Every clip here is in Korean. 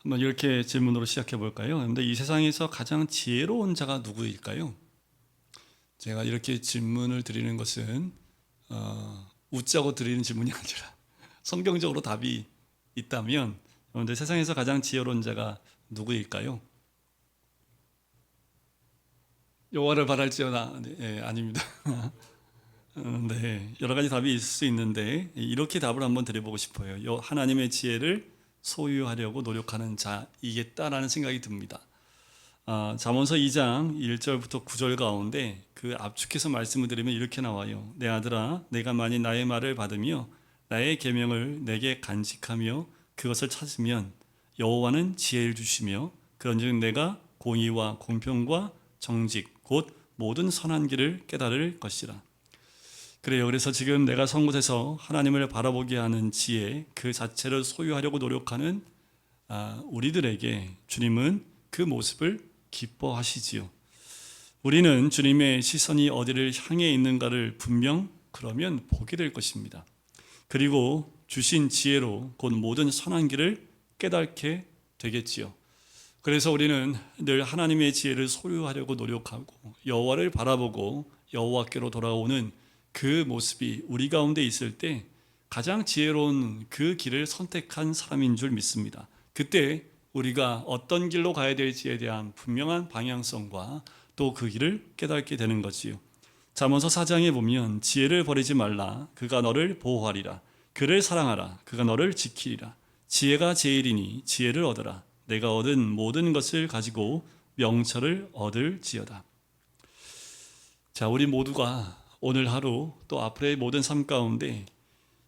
한번 이렇게 질문으로 시작해 볼까요? 근데 이 세상에서 가장 지혜로운 자가 누구일까요? 제가 이렇게 질문을 드리는 것은 웃자고 드리는 질문이 아니라 성경적으로 답이 있다면 여러분들 세상에서 가장 지혜로운 자가 누구일까요? 여호와를 바랄지어다. 네, 아닙니다. 네, 여러 가지 답이 있을 수 있는데 이렇게 답을 한번 드려보고 싶어요. 하나님의 지혜를 소유하려고 노력하는 자이겠다라는 생각이 듭니다. 잠언서 2장 1절부터 9절 가운데 그 압축해서 말씀을 드리면 이렇게 나와요. 내 아들아, 내가 만일 나의 말을 받으며 나의 계명을 내게 간직하며 그것을 찾으면 여호와는 지혜를 주시며 그런즉 내가 공의와 공평과 정직 곧 모든 선한 길을 깨달을 것이라. 그래요. 그래서 지금 내가 선 곳에서 하나님을 바라보게 하는 지혜 그 자체를 소유하려고 노력하는 우리들에게 주님은 그 모습을 기뻐하시지요. 우리는 주님의 시선이 어디를 향해 있는가를 분명 그러면 보게 될 것입니다. 그리고 주신 지혜로 곧 모든 선한 길을 깨닫게 되겠지요. 그래서 우리는 늘 하나님의 지혜를 소유하려고 노력하고 여호와를 바라보고 여호와께로 돌아오는 그 모습이 우리 가운데 있을 때 가장 지혜로운 그 길을 선택한 사람인 줄 믿습니다. 그때 우리가 어떤 길로 가야 될지에 대한 분명한 방향성과 또 그 길을 깨닫게 되는 거지요. 잠언서 4장에 보면 지혜를 버리지 말라. 그가 너를 보호하리라. 그를 사랑하라. 그가 너를 지키리라. 지혜가 제일이니 지혜를 얻어라. 내가 얻은 모든 것을 가지고 명철을 얻을지어다. 자, 우리 모두가 오늘 하루 또 앞으로의 모든 삶 가운데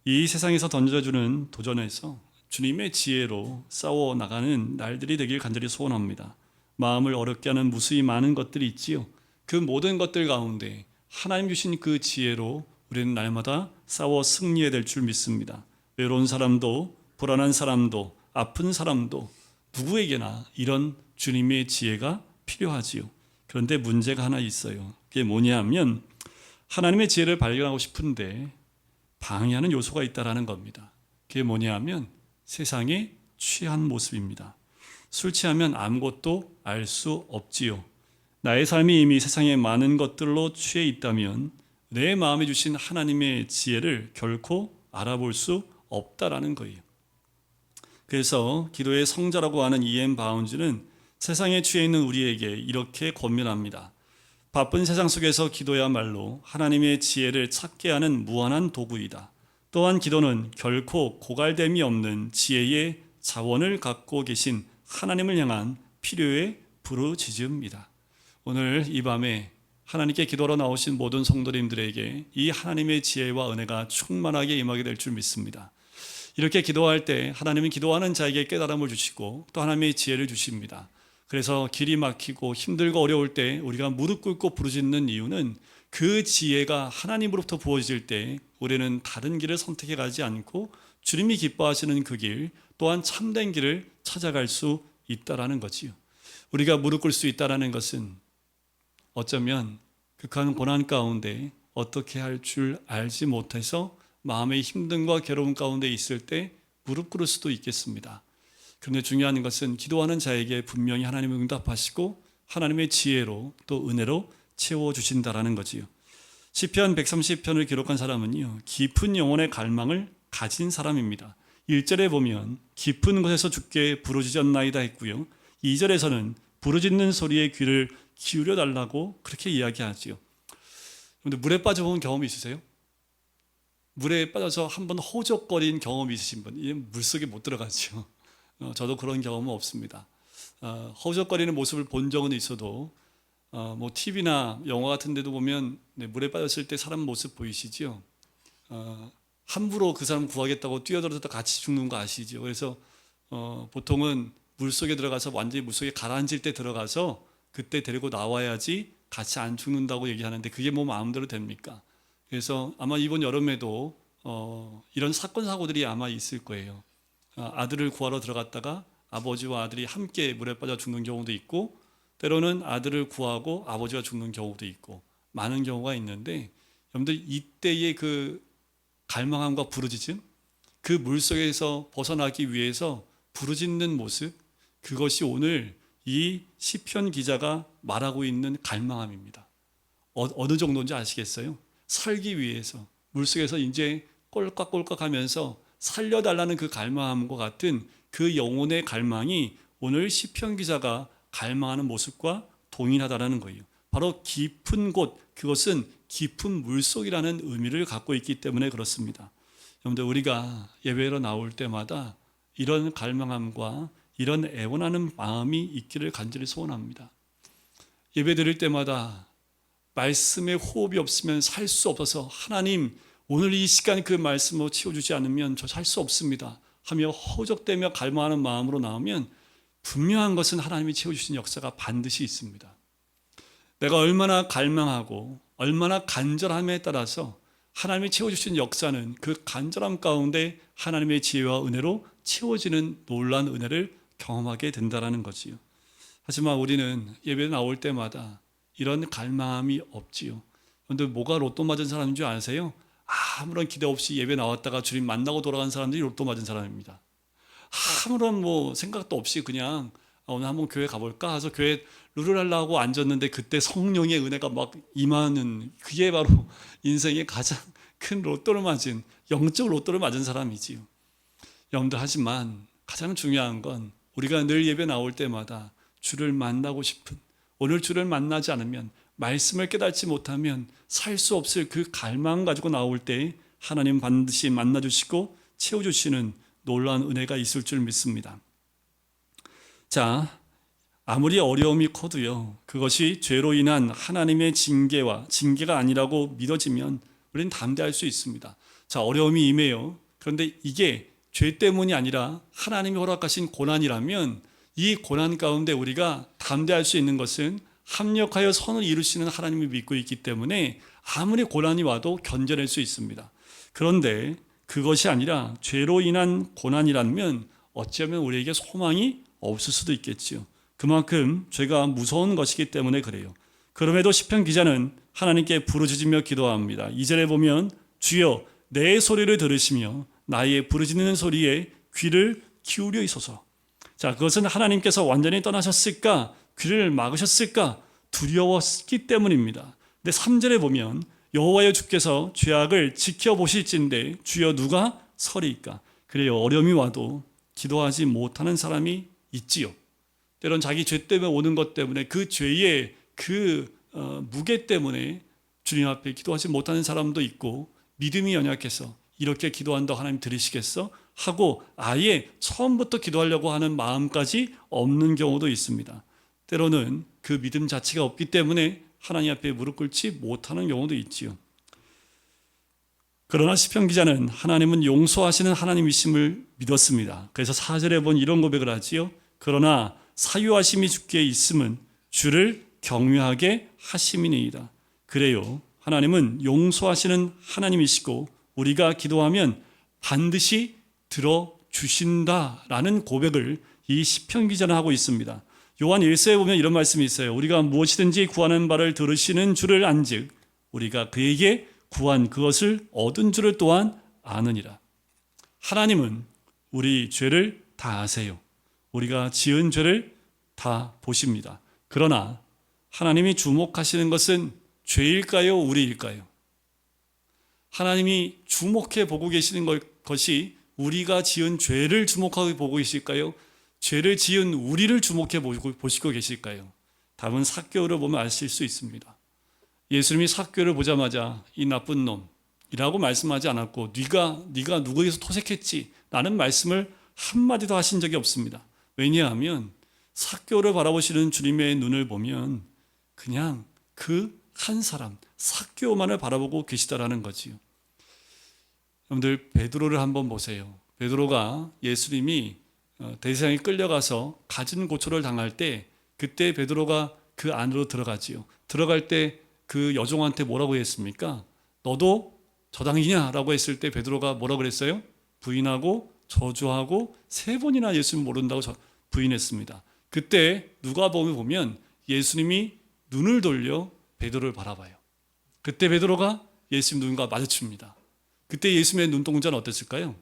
이 세상에서 던져주는 도전에서 주님의 지혜로 싸워 나가는 날들이 되길 간절히 소원합니다. 마음을 어렵게 하는 무수히 많은 것들이 있지요. 그 모든 것들 가운데 하나님 주신 그 지혜로 우리는 날마다 싸워 승리해야 될 줄 믿습니다. 외로운 사람도 불안한 사람도 아픈 사람도 누구에게나 이런 주님의 지혜가 필요하지요. 그런데 문제가 하나 있어요. 그게 뭐냐 하면 하나님의 지혜를 발견하고 싶은데 방해하는 요소가 있다라는 겁니다. 그게 뭐냐 하면 세상에 취한 모습입니다. 술 취하면 아무것도 알 수 없지요. 나의 삶이 이미 세상의 많은 것들로 취해 있다면 내 마음에 주신 하나님의 지혜를 결코 알아볼 수 없다라는 거예요. 그래서 기도의 성자라고 하는 E.M. 바운즈는 세상에 취해 있는 우리에게 이렇게 권면합니다. 바쁜 세상 속에서 기도야말로 하나님의 지혜를 찾게 하는 무한한 도구이다. 또한 기도는 결코 고갈됨이 없는 지혜의 자원을 갖고 계신 하나님을 향한 필요의 부르짖음이다. 오늘 이 밤에 하나님께 기도로 나오신 모든 성도님들에게 이 하나님의 지혜와 은혜가 충만하게 임하게 될 줄 믿습니다. 이렇게 기도할 때 하나님은 기도하는 자에게 깨달음을 주시고 또 하나님의 지혜를 주십니다. 그래서 길이 막히고 힘들고 어려울 때 우리가 무릎 꿇고 부르짖는 이유는 그 지혜가 하나님으로부터 부어질 때 우리는 다른 길을 선택해 가지 않고 주님이 기뻐하시는 그 길 또한 참된 길을 찾아갈 수 있다라는 거지요. 우리가 무릎 꿇을 수 있다라는 것은 어쩌면 극한 고난 가운데 어떻게 할 줄 알지 못해서 마음의 힘듦과 괴로움 가운데 있을 때 무릎 꿇을 수도 있겠습니다. 그런데 중요한 것은 기도하는 자에게 분명히 하나님이 응답하시고 하나님의 지혜로 또 은혜로 채워주신다라는 거지요. 시편 130편을 기록한 사람은요, 깊은 영혼의 갈망을 가진 사람입니다. 1절에 보면 깊은 곳에서 주께 부르짖었나이다 했고요. 2절에서는 부르짖는 소리에 귀를 기울여 달라고 그렇게 이야기하지요. 그런데 물에 빠져본 경험이 있으세요? 물에 빠져서 한번 허우적거린 경험이 있으신 분? 물속에 못 들어가죠. 저도 그런 경험은 없습니다. 허우적거리는 모습을 본 적은 있어도 뭐 TV나 영화 같은 데도 보면 물에 빠졌을 때 사람 모습 보이시죠? 함부로 그 사람 구하겠다고 뛰어들어서 같이 죽는 거 아시죠? 그래서 보통은 물속에 들어가서 완전히 물속에 가라앉을 때 들어가서 그때 데리고 나와야지 같이 안 죽는다고 얘기하는데 그게 뭐 마음대로 됩니까? 그래서 아마 이번 여름에도 이런 사건 사고들이 아마 있을 거예요. 아들을 구하러 들어갔다가 아버지와 아들이 함께 물에 빠져 죽는 경우도 있고 때로는 아들을 구하고 아버지가 죽는 경우도 있고 많은 경우가 있는데 여러분들 이때의 그 갈망함과 부르짖음 그 물속에서 벗어나기 위해서 부르짖는 모습 그것이 오늘 이 시편 기자가 말하고 있는 갈망함입니다. 어느 정도인지 아시겠어요? 살기 위해서 물속에서 이제 꼴깍꼴깍 하면서 살려달라는 그 갈망함과 같은 그 영혼의 갈망이 오늘 시편 기자가 갈망하는 모습과 동일하다라는 거예요. 바로 깊은 곳, 그것은 깊은 물속이라는 의미를 갖고 있기 때문에 그렇습니다. 여러분들, 우리가 예배로 나올 때마다 이런 갈망함과 이런 애원하는 마음이 있기를 간절히 소원합니다. 예배 드릴 때마다 말씀에 호흡이 없으면 살 수 없어서 하나님, 오늘 이 시간 그 말씀으로 채워주지 않으면 저 살 수 없습니다 하며 허우적대며 갈망하는 마음으로 나오면 분명한 것은 하나님이 채워주신 역사가 반드시 있습니다. 내가 얼마나 갈망하고 얼마나 간절함에 따라서 하나님이 채워주신 역사는 그 간절함 가운데 하나님의 지혜와 은혜로 채워지는 놀라운 은혜를 경험하게 된다는 거지요. 하지만 우리는 예배 나올 때마다 이런 갈망함이 없지요. 그런데 뭐가 로또 맞은 사람인 줄 아세요? 아무런 기대 없이 예배 나왔다가 주님 만나고 돌아간 사람들이 로또 맞은 사람입니다. 아무런 생각도 없이 그냥 오늘 한번 교회 가볼까 해서 교회 룰을 하려고 앉았는데 그때 성령의 은혜가 막 임하는, 그게 바로 인생의 가장 큰 로또를 맞은, 영적 로또를 맞은 사람이지요. 여러분들, 하지만 가장 중요한 건 우리가 늘 예배 나올 때마다 주를 만나고 싶은, 오늘 주를 만나지 않으면, 말씀을 깨닫지 못하면 살 수 없을 그 갈망 가지고 나올 때 하나님 반드시 만나주시고 채워주시는 놀라운 은혜가 있을 줄 믿습니다. 자, 아무리 어려움이 커도요, 그것이 죄로 인한 하나님의 징계가 아니라고 믿어지면 우리는 담대할 수 있습니다. 자, 어려움이 임해요. 그런데 이게 죄 때문이 아니라 하나님이 허락하신 고난이라면 이 고난 가운데 우리가 담대할 수 있는 것은 합력하여 선을 이루시는 하나님을 믿고 있기 때문에 아무리 고난이 와도 견뎌낼 수 있습니다. 그런데 그것이 아니라 죄로 인한 고난이라면 어쩌면 우리에게 소망이 없을 수도 있겠지요. 그만큼 죄가 무서운 것이기 때문에 그래요. 그럼에도 시편 기자는 하나님께 부르짖으며 기도합니다. 2절에 보면 주여 내 소리를 들으시며 나의 부르짖는 소리에 귀를 기울여이소서. 자, 그것은 하나님께서 완전히 떠나셨을까? 귀를 막으셨을까? 두려웠기 때문입니다. 근데 3절에 보면 여호와여 주께서 죄악을 지켜보실진데 주여 누가 서리이까? 그래요, 어려움이 와도 기도하지 못하는 사람이 있지요. 때론 자기 죄 때문에 오는 것 때문에 그 죄의 무게 때문에 주님 앞에 기도하지 못하는 사람도 있고, 믿음이 연약해서 이렇게 기도한다고 하나님 들으시겠어? 하고 아예 처음부터 기도하려고 하는 마음까지 없는 경우도 있습니다. 때로는 그 믿음 자체가 없기 때문에 하나님 앞에 무릎 꿇지 못하는 경우도 있지요. 그러나 시편 기자는 하나님은 용서하시는 하나님이심을 믿었습니다. 그래서 4절에 본 이런 고백을 하지요. 그러나 사유하심이 주께 있음은 주를 경외하게 하심이니이다. 그래요, 하나님은 용서하시는 하나님이시고 우리가 기도하면 반드시 들어주신다라는 고백을 이 시편 기자는 하고 있습니다. 요한 1서에 보면 이런 말씀이 있어요. 우리가 무엇이든지 구하는 바를 들으시는 줄을 안즉 우리가 그에게 구한 그것을 얻은 줄을 또한 아느니라. 하나님은 우리 죄를 다 아세요. 우리가 지은 죄를 다 보십니다. 그러나 하나님이 주목하시는 것은 죄일까요? 우리일까요? 하나님이 주목해 보고 계시는 것이 우리가 지은 죄를 주목하고 보고 계실까요? 죄를 지은 우리를 주목해 보시고 계실까요? 답은 삭개오를 보면 아실 수 있습니다. 예수님이 삭개오를 보자마자 이 나쁜 놈이라고 말씀하지 않았고 네가 누구에게서 토색했지? 라는 말씀을 한마디도 하신 적이 없습니다. 왜냐하면 삭개오를 바라보시는 주님의 눈을 보면 그냥 그 한 사람 삭개오만을 바라보고 계시다라는 거지요. 여러분들, 베드로를 한번 보세요. 베드로가 예수님이 대제사장이 끌려가서 갖은 고초를 당할 때 그때 베드로가 그 안으로 들어가지요. 들어갈 때 그 여종한테 뭐라고 했습니까? 너도 저당이냐라고 했을 때 베드로가 뭐라고 그랬어요? 부인하고 저주하고 3번이나 예수님 모른다고 부인했습니다. 그때 누가복음에 보면 예수님이 눈을 돌려 베드로를 바라봐요. 그때 베드로가 예수님 눈과 마주칩니다. 그때 예수님의 눈동자는 어땠을까요?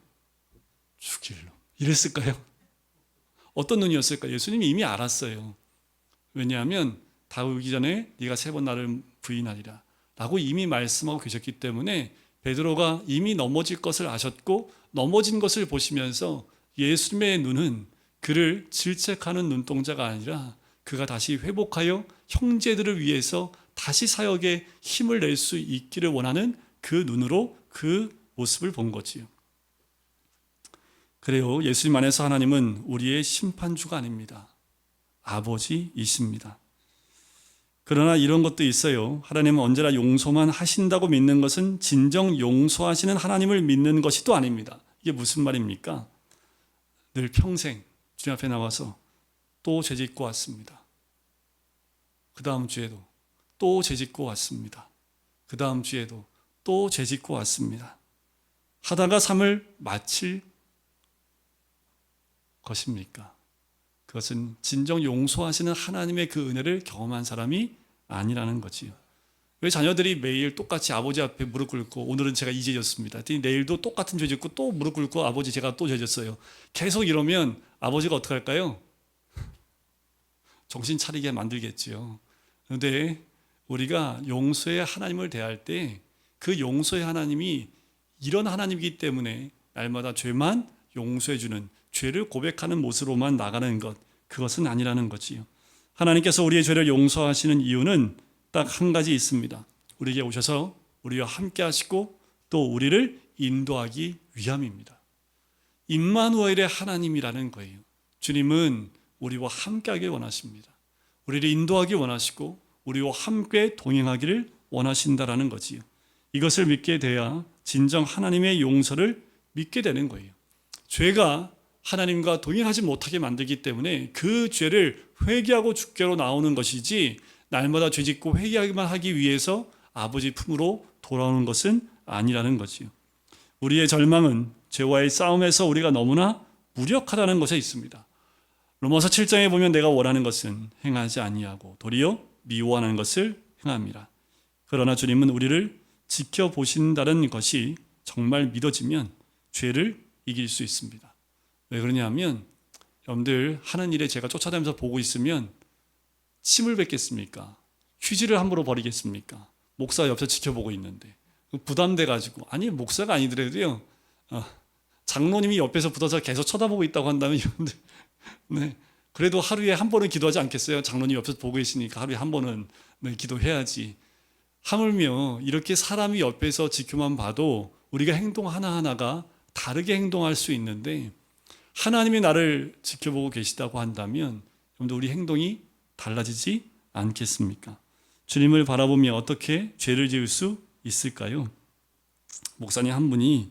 죽일로 이랬을까요? 어떤 눈이었을까? 예수님이 이미 알았어요. 왜냐하면 다오기 전에 네가 3번 나를 부인하리라 라고 이미 말씀하고 계셨기 때문에 베드로가 이미 넘어질 것을 아셨고 넘어진 것을 보시면서 예수님의 눈은 그를 질책하는 눈동자가 아니라 그가 다시 회복하여 형제들을 위해서 다시 사역에 힘을 낼 수 있기를 원하는 그 눈으로 그 모습을 본 거지요. 그래요. 예수님 안에서 하나님은 우리의 심판주가 아닙니다. 아버지이십니다. 그러나 이런 것도 있어요. 하나님은 언제나 용서만 하신다고 믿는 것은 진정 용서하시는 하나님을 믿는 것이 또 아닙니다. 이게 무슨 말입니까? 늘 평생 주님 앞에 나와서 또 죄짓고 왔습니다. 그 다음 주에도 또 죄짓고 왔습니다. 그 다음 주에도 또 죄짓고 왔습니다. 하다가 삶을 마칠 것입니까? 그것은 진정 용서하시는 하나님의 그 은혜를 경험한 사람이 아니라는 거지요. 왜 자녀들이 매일 똑같이 아버지 앞에 무릎 꿇고 오늘은 제가 이 죄졌습니다. 내일도 똑같은 죄 짓고 또 무릎 꿇고 아버지 제가 또 죄졌어요. 계속 이러면 아버지가 어떻게 할까요? 정신 차리게 만들겠지요. 그런데 우리가 용서의 하나님을 대할 때 그 용서의 하나님이 이런 하나님이기 때문에 날마다 죄만 용서해 주는, 죄를 고백하는 모습으로만 나가는 것, 그것은 아니라는 거지요. 하나님께서 우리의 죄를 용서하시는 이유는 딱 한 가지 있습니다. 우리에게 오셔서 우리와 함께 하시고 또 우리를 인도하기 위함입니다. 임마누엘의 하나님이라는 거예요. 주님은 우리와 함께 하길 원하십니다. 우리를 인도하기 원하시고 우리와 함께 동행하기를 원하신다라는 거지요. 이것을 믿게 돼야 진정 하나님의 용서를 믿게 되는 거예요. 죄가 하나님과 동행하지 못하게 만들기 때문에 그 죄를 회개하고 주께로 나오는 것이지 날마다 죄짓고 회개하기만 하기 위해서 아버지 품으로 돌아오는 것은 아니라는 거지요. 우리의 절망은 죄와의 싸움에서 우리가 너무나 무력하다는 것에 있습니다. 로마서 7장에 보면 내가 원하는 것은 행하지 아니하고 도리어 미워하는 것을 행합니다. 그러나 주님은 우리를 지켜보신다는 것이 정말 믿어지면 죄를 이길 수 있습니다. 왜 그러냐면 여러분들 하는 일에 제가 쫓아다니면서 보고 있으면 침을 뱉겠습니까? 휴지를 함부로 버리겠습니까? 목사 옆에서 지켜보고 있는데 부담돼가지고, 아니 목사가 아니더라도요 장로님이 옆에서 붙어서 계속 쳐다보고 있다고 한다면 여러분들 네, 그래도 하루에 한 번은 기도하지 않겠어요? 장로님 옆에서 보고 계시니까 하루에 한 번은 기도해야지. 하물며 이렇게 사람이 옆에서 지켜만 봐도 우리가 행동 하나하나가 다르게 행동할 수 있는데 하나님이 나를 지켜보고 계시다고 한다면 여러분들 우리 행동이 달라지지 않겠습니까? 주님을 바라보며 어떻게 죄를 지을 수 있을까요? 목사님 한 분이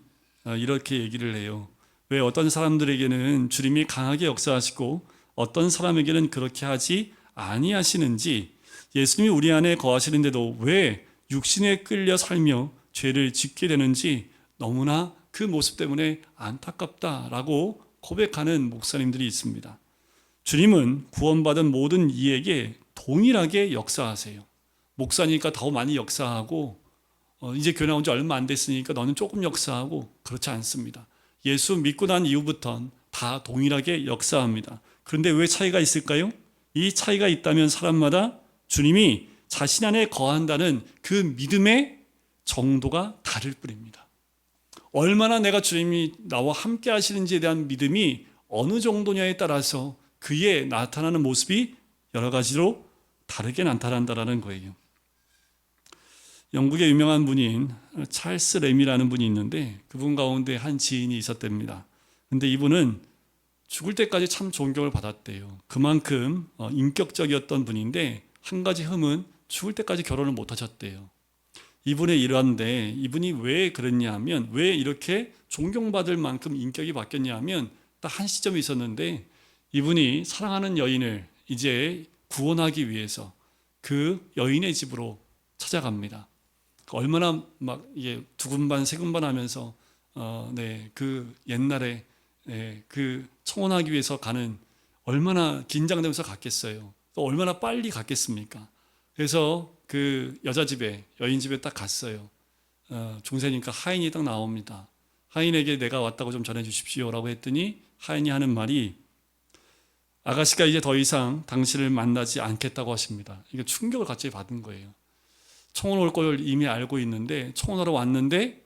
이렇게 얘기를 해요. 왜 어떤 사람들에게는 주님이 강하게 역사하시고 어떤 사람에게는 그렇게 하지 아니하시는지, 예수님이 우리 안에 거하시는데도 왜 육신에 끌려 살며 죄를 짓게 되는지 너무나 그 모습 때문에 안타깝다라고 고백하는 목사님들이 있습니다. 주님은 구원받은 모든 이에게 동일하게 역사하세요. 목사니까 더 많이 역사하고 이제 교회 나온 지 얼마 안 됐으니까 너는 조금 역사하고, 그렇지 않습니다. 예수 믿고 난 이후부터는 다 동일하게 역사합니다. 그런데 왜 차이가 있을까요? 이 차이가 있다면 사람마다 주님이 자신 안에 거한다는 그 믿음의 정도가 다를 뿐입니다. 얼마나 내가 주님이 나와 함께 하시는지에 대한 믿음이 어느 정도냐에 따라서 그의 나타나는 모습이 여러 가지로 다르게 나타난다는 거예요. 영국의 유명한 분인 찰스 램이라는 분이 있는데 그분 가운데 한 지인이 있었답니다. 근데 이분은 죽을 때까지 참 존경을 받았대요. 그만큼 인격적이었던 분인데 한 가지 흠은 죽을 때까지 결혼을 못 하셨대요. 이분의 일화인데 이분이 왜 그랬냐 하면, 왜 이렇게 존경받을 만큼 인격이 바뀌었냐 하면 딱 한 시점이 있었는데 이분이 사랑하는 여인을 이제 구원하기 위해서 그 여인의 집으로 찾아갑니다. 얼마나 막 이게 두근반 세근반 하면서 그 옛날에 그 청혼하기 위해서 가는, 얼마나 긴장되면서 갔겠어요. 또 얼마나 빨리 갔겠습니까? 그래서 그 여자 집에, 여인 집에 딱 갔어요. 중세니까 하인이 딱 나옵니다. 하인에게 내가 왔다고 좀 전해 주십시오라고 했더니 하인이 하는 말이, 아가씨가 이제 더 이상 당신을 만나지 않겠다고 하십니다. 이게 충격을 갑자기 받은 거예요. 청혼 올 걸 이미 알고 있는데 청혼하러 왔는데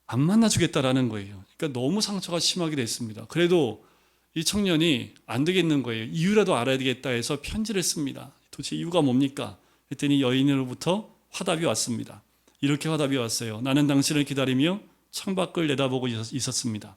안 만나주겠다라는 거예요. 그러니까 너무 상처가 심하게 됐습니다. 그래도 이 청년이 안 되겠는 거예요. 이유라도 알아야 되겠다 해서 편지를 씁니다. 도대체 이유가 뭡니까? 했더니 여인으로부터 화답이 왔습니다. 이렇게 화답이 왔어요. 나는 당신을 기다리며 창밖을 내다보고 있었습니다.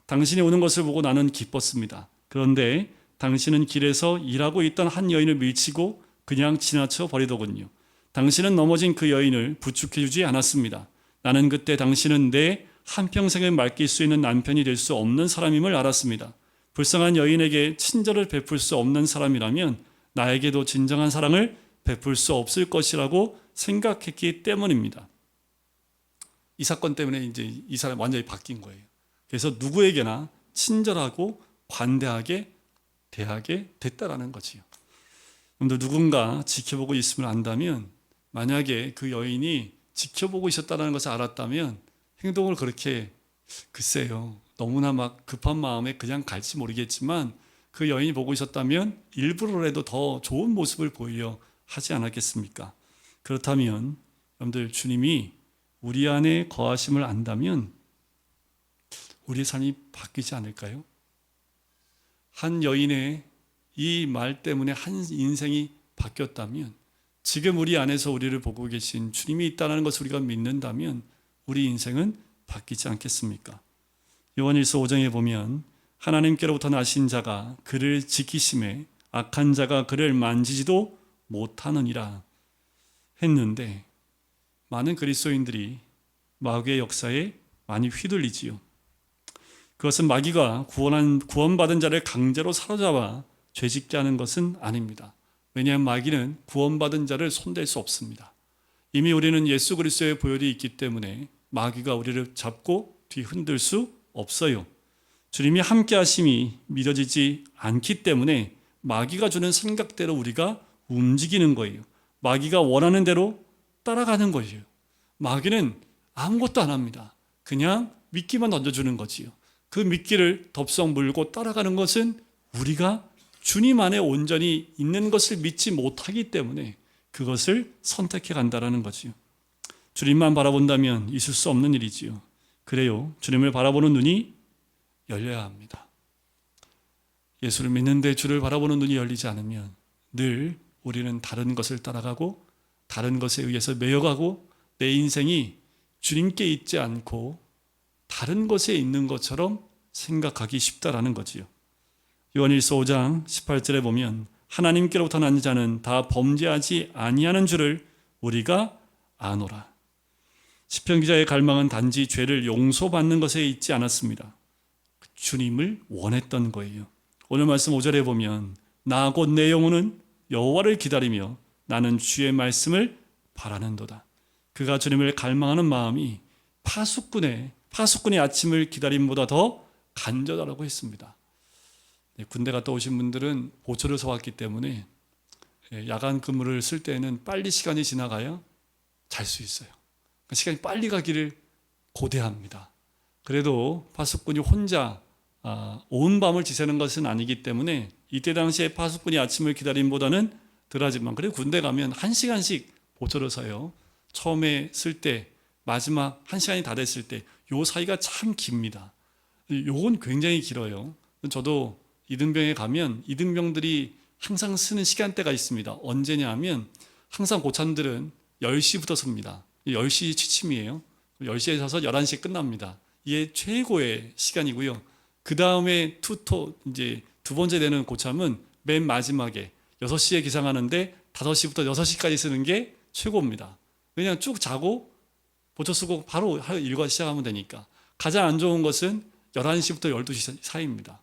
당신이 오는 것을 보고 나는 기뻤습니다. 그런데 당신은 길에서 일하고 있던 한 여인을 밀치고 그냥 지나쳐 버리더군요. 당신은 넘어진 그 여인을 부축해주지 않았습니다. 나는 그때 당신은 내 한평생을 맡길 수 있는 남편이 될 수 없는 사람임을 알았습니다. 불쌍한 여인에게 친절을 베풀 수 없는 사람이라면 나에게도 진정한 사랑을 베풀 수 없을 것이라고 생각했기 때문입니다. 이 사건 때문에 이제 이 사람이 완전히 바뀐 거예요. 그래서 누구에게나 친절하고 관대하게 대하게 됐다라는 거지요. 여러분들 누군가 지켜보고 있음을 안다면 만약에 그 여인이 지켜보고 있었다는 것을 알았다면 행동을 그렇게 글쎄요 너무나 막 급한 마음에 그냥 갈지 모르겠지만 그 여인이 보고 있었다면 일부러라도 더 좋은 모습을 보이려 하지 않았겠습니까? 그렇다면 여러분들 주님이 우리 안에 거하심을 안다면 우리의 삶이 바뀌지 않을까요? 한 여인의 이 말 때문에 한 인생이 바뀌었다면 지금 우리 안에서 우리를 보고 계신 주님이 있다는 것을 우리가 믿는다면 우리 인생은 바뀌지 않겠습니까? 요한일서 5장에 보면 하나님께로부터 나신 자가 그를 지키심에 악한 자가 그를 만지지도 못하느니라 했는데 많은 그리스도인들이 마귀의 역사에 많이 휘둘리지요. 그것은 마귀가 구원받은 자를 강제로 사로잡아 죄짓게 하는 것은 아닙니다. 왜냐하면 마귀는 구원받은 자를 손댈 수 없습니다. 이미 우리는 예수 그리스도의 보혈이 있기 때문에 마귀가 우리를 잡고 뒤흔들 수 없어요. 주님이 함께 하심이 믿어지지 않기 때문에 마귀가 주는 생각대로 우리가 움직이는 거예요. 마귀가 원하는 대로 따라가는 거예요. 마귀는 아무것도 안 합니다. 그냥 미끼만 던져주는 거지요. 그 미끼를 덥석 물고 따라가는 것은 우리가 주님 안에 온전히 있는 것을 믿지 못하기 때문에 그것을 선택해 간다는 거지요. 주님만 바라본다면 있을 수 없는 일이지요. 그래요. 주님을 바라보는 눈이 열려야 합니다. 예수를 믿는데 주를 바라보는 눈이 열리지 않으면 늘 우리는 다른 것을 따라가고 다른 것에 의해서 매여가고 내 인생이 주님께 있지 않고 다른 것에 있는 것처럼 생각하기 쉽다라는 거지요. 요한일서 5장 18절에 보면 하나님께로부터 난 자는 다 범죄하지 아니하는 줄을 우리가 아노라. 시편 기자의 갈망은 단지 죄를 용서받는 것에 있지 않았습니다. 주님을 원했던 거예요. 오늘 말씀 5절에 보면 나 곧 내 영혼은 여호와를 기다리며 나는 주의 말씀을 바라는도다. 그가 주님을 갈망하는 마음이 파수꾼의 아침을 기다림보다 더 간절하다고 했습니다. 군대 갔다 오신 분들은 보초를 서왔기 때문에 야간 근무를 쓸 때는 빨리 시간이 지나가야 잘 수 있어요. 시간이 빨리 가기를 고대합니다. 그래도 파수꾼이 혼자 온 밤을 지새는 것은 아니기 때문에 이때 당시에 파수꾼이 아침을 기다림보다는 덜하지만 그래도 군대 가면 1시간씩 보초를 서요. 처음에 쓸 때 마지막 1시간이 다 됐을 때 요 사이가 참 깁니다. 요건 굉장히 길어요. 저도 이등병에 가면 이등병들이 항상 쓰는 시간대가 있습니다. 언제냐 하면 항상 고참들은 10시부터 섭니다. 10시 취침이에요. 10시에 서서 11시에 끝납니다. 이게 최고의 시간이고요. 그 다음에 이제 두 번째 되는 고참은 맨 마지막에 6시에 기상하는데 5시부터 6시까지 쓰는 게 최고입니다. 그냥 쭉 자고 보초 쓰고 바로 일과 시작하면 되니까. 가장 안 좋은 것은 11시부터 12시 사이입니다.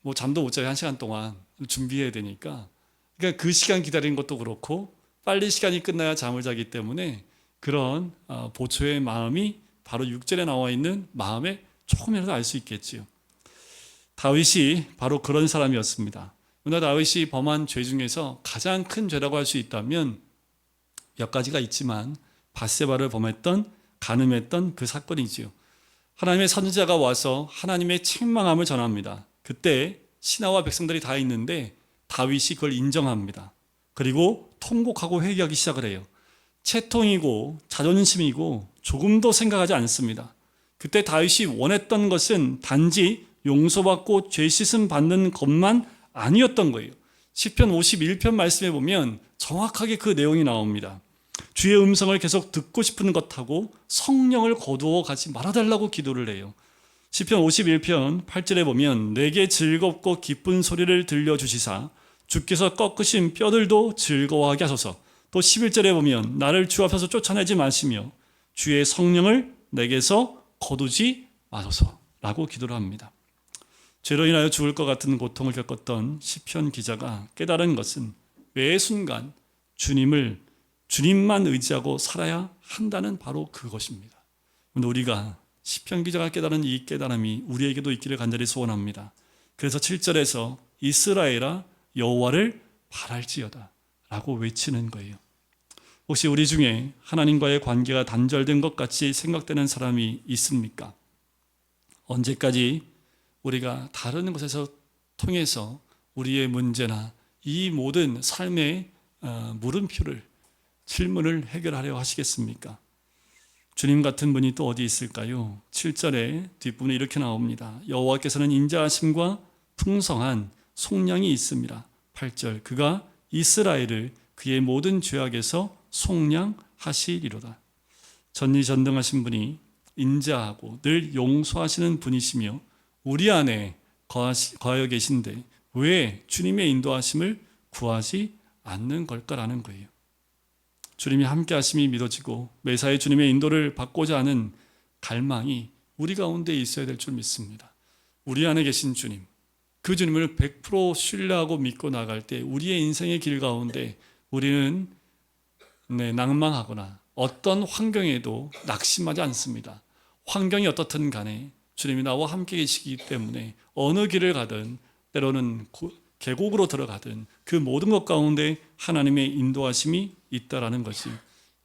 뭐 잠도 못 자요. 1시간 동안 준비해야 되니까. 그러니까 그 시간 기다리는 것도 그렇고 빨리 시간이 끝나야 잠을 자기 때문에 그런 보초의 마음이 바로 6절에 나와 있는 마음에 조금이라도 알 수 있겠지요. 다윗이 바로 그런 사람이었습니다. 그러나 다윗이 범한 죄 중에서 가장 큰 죄라고 할 수 있다면 몇 가지가 있지만 밧세바를 범했던 간음했던 그 사건이지요. 하나님의 선지자가 와서 하나님의 책망함을 전합니다. 그때 신하와 백성들이 다 있는데 다윗이 그걸 인정합니다. 그리고 통곡하고 회개하기 시작을 해요. 채통이고 자존심이고 조금도 생각하지 않습니다. 그때 다윗이 원했던 것은 단지 용서받고 죄 씻음 받는 것만 아니었던 거예요. 시편 51편 말씀에 보면 정확하게 그 내용이 나옵니다. 주의 음성을 계속 듣고 싶은 것하고 성령을 거두어 가지 말아달라고 기도를 해요. 시편 51편 8절에 보면 내게 즐겁고 기쁜 소리를 들려주시사 주께서 꺾으신 뼈들도 즐거워하게 하소서. 또 11절에 보면 나를 주 앞에서 쫓아내지 마시며 주의 성령을 내게서 거두지 마소서 라고 기도를 합니다. 죄로 인하여 죽을 것 같은 고통을 겪었던 시편 기자가 깨달은 것은 매 순간 주님만 의지하고 살아야 한다는 바로 그것입니다. 우리가 시편 기자가 깨달은 이 깨달음이 우리에게도 있기를 간절히 소원합니다. 그래서 7절에서 이스라엘아 여호와를 바랄지어다 라고 외치는 거예요. 혹시 우리 중에 하나님과의 관계가 단절된 것 같이 생각되는 사람이 있습니까? 언제까지 우리가 다른 곳에서 통해서 우리의 문제나 이 모든 삶의 물음표를 질문을 해결하려 하시겠습니까? 주님 같은 분이 또 어디 있을까요? 7절에 뒷부분에 이렇게 나옵니다. 여호와께서는 인자하심과 풍성한 속량이 있습니다. 8절 그가 이스라엘을 그의 모든 죄악에서 속량하시리로다. 전지전능하신 분이 인자하고 늘 용서하시는 분이시며 우리 안에 거하여 계신데 왜 주님의 인도하심을 구하지 않는 걸까라는 거예요. 주님이 함께 하심이 믿어지고 매사에 주님의 인도를 받고자 하는 갈망이 우리 가운데 있어야 될 줄 믿습니다. 우리 안에 계신 주님, 그 주님을 100% 신뢰하고 믿고 나갈 때 우리의 인생의 길 가운데 우리는 낭망하거나 어떤 환경에도 낙심하지 않습니다. 환경이 어떻든 간에 주님이 나와 함께 계시기 때문에 어느 길을 가든 때로는 계곡으로 들어가든 그 모든 것 가운데 하나님의 인도하심이 있다라는 것이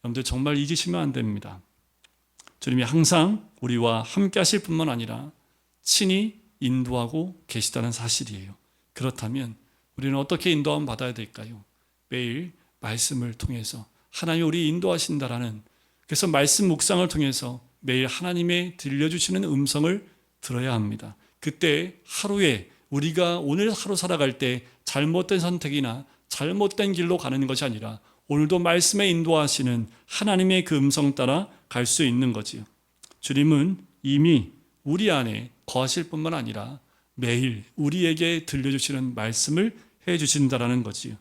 여러분들 정말 잊으시면 안 됩니다. 주님이 항상 우리와 함께 하실 뿐만 아니라 친히 인도하고 계시다는 사실이에요. 그렇다면 우리는 어떻게 인도함 받아야 될까요? 매일 말씀을 통해서 하나님이 우리 인도하신다라는, 그래서 말씀 묵상을 통해서 매일 하나님의 들려주시는 음성을 들어야 합니다. 그때 하루에 우리가 오늘 하루 살아갈 때 잘못된 선택이나 잘못된 길로 가는 것이 아니라 오늘도 말씀에 인도하시는 하나님의 그 음성 따라 갈 수 있는 거지요. 주님은 이미 우리 안에 거하실 뿐만 아니라 매일 우리에게 들려주시는 말씀을 해주신다라는 거지요.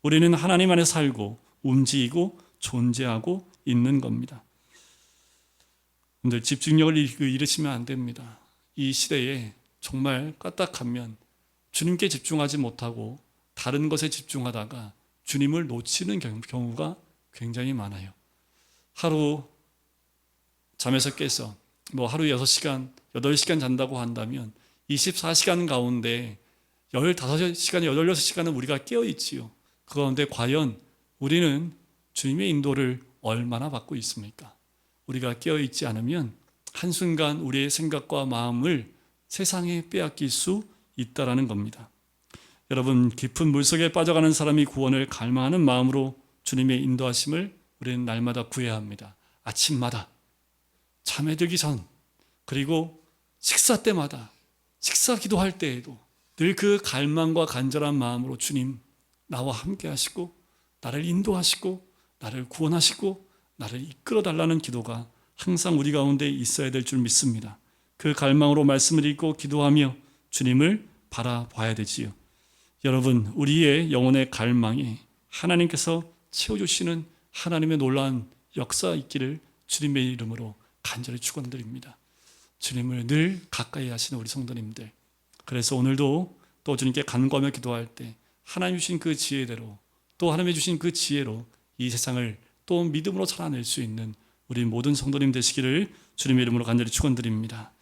우리는 하나님 안에 살고 움직이고 존재하고 있는 겁니다. 여러분들 집중력을 잃으시면 안 됩니다. 이 시대에 정말 까딱하면 주님께 집중하지 못하고 다른 것에 집중하다가 주님을 놓치는 경우가 굉장히 많아요. 하루 잠에서 깨서 하루 6시간, 8시간 잔다고 한다면 24시간 가운데 15시간, 16시간은 우리가 깨어있지요. 그 가운데 과연 우리는 주님의 인도를 얼마나 받고 있습니까? 우리가 깨어있지 않으면 한순간 우리의 생각과 마음을 세상에 빼앗길 수 있다라는 겁니다. 여러분, 깊은 물속에 빠져가는 사람이 구원을 갈망하는 마음으로 주님의 인도하심을 우리는 날마다 구해야 합니다. 아침마다, 잠에 들기 전, 그리고 식사 때마다, 식사 기도할 때에도 늘 그 갈망과 간절한 마음으로 주님, 나와 함께 하시고 나를 인도하시고 나를 구원하시고 나를 이끌어 달라는 기도가 항상 우리 가운데 있어야 될 줄 믿습니다. 그 갈망으로 말씀을 읽고 기도하며 주님을 바라봐야 되지요. 여러분, 우리의 영혼의 갈망에 하나님께서 채워주시는 하나님의 놀라운 역사 있기를 주님의 이름으로 간절히 축원드립니다. 주님을 늘 가까이 하시는 우리 성도님들, 그래서 오늘도 또 주님께 간구하며 기도할 때 하나님 주신 그 지혜대로, 또 하나님이 주신 그 지혜로 이 세상을 또 믿음으로 살아낼 수 있는 우리 모든 성도님 되시기를 주님의 이름으로 간절히 축원드립니다.